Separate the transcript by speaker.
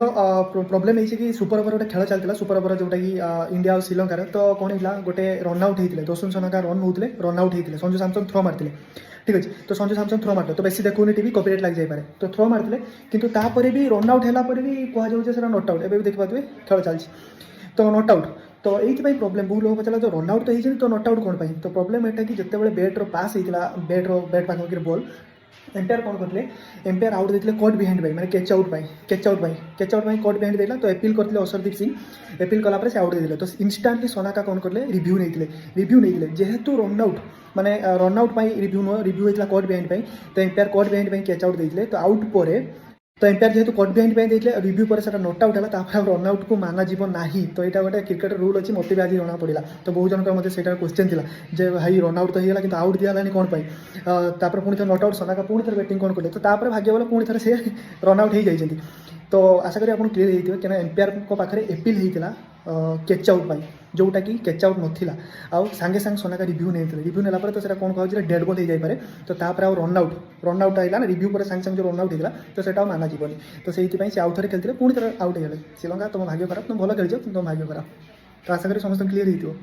Speaker 1: तो प्रोब्लेम है कि सुपर ओवर गोटे खेल चलता सुपर ओवर जोटा कि इंडिया और श्रीलंकार तो कौन होता गोटे रन आउट होते 10 जनका रन होते रन आउट होते संजू सैमसन थ्रो मारते ठीक अच्छे तो संजू सैमसन थ्रो मारते तो बेसी देखुनी टी कॉपीराइट लग जाए तो थ्रो मारते किंतु तापर भी रन आउट है भी कहुचे नट आउट एवं देखिए खेल चलती तो नट आउट तो ये प्रोब्लेम बहुत लोग पचारा जो रन आउट तो होती तो नट आउट कौन तो प्रोब्लेम यहाँ कि जिते बैट पास होता बैट पाखी बॉल एम्पायर कौन करते एम्पायर आउट देते कट बिहाइंड बाई मैंने कैच आउट कट बिहाइंड देला तो एपिल करते अर्शदीप सिंह एपिल कलापर से आउट देते तो इंस्टांटली सोनाका कौन करते रिव्यू नहीं जेहेतु रन आउट माने रन आउट रिव्यू होता कट बिहाइंड तो umpire cut behind catch out देते तो आउट पर तो एम्पायर जेहतु कट बिहाइंड देते रिव्यू पर नट आउट है रन आउट को माना जीव ना तो यहाँ गोटे क्रिकेट रूल अच्छी मत भी आज जना पड़ा तो बहुत जनकर मतलब से क्वेश्चन थी जे भाई रन आउट तो होगा कि आउट दिहलानी कौन तापर पुणी थे नट आउट सोनाका पुणी थे बैटिंग कौन कले तो तापर भाग्य बोले पुणी थे से रन आउट हो जाती तो आशा करी आपको क्लीयर होती क्या एम्पायर पाखे एपिल होता कैच आउट पाई जोटा कि कैच आउट नाला आउ सांगे सांगे सोनाका रिव्यू नहीं रिव्यू नेला तो सेटा कौन कहे डेड बॉल हो जाए तो तापर रन आउट आइला ना रिव्यू पर सांगे सांगे जो रन आउट होता तो सेटा माना जीवनी तो से आउ थे खेलते पुणी थे आउट हो गए श्रीलंका तुम भाग्य खराब तुम भल खेल तुम भाग्य खराब तो आशा करी समस्त क्लीयर हो।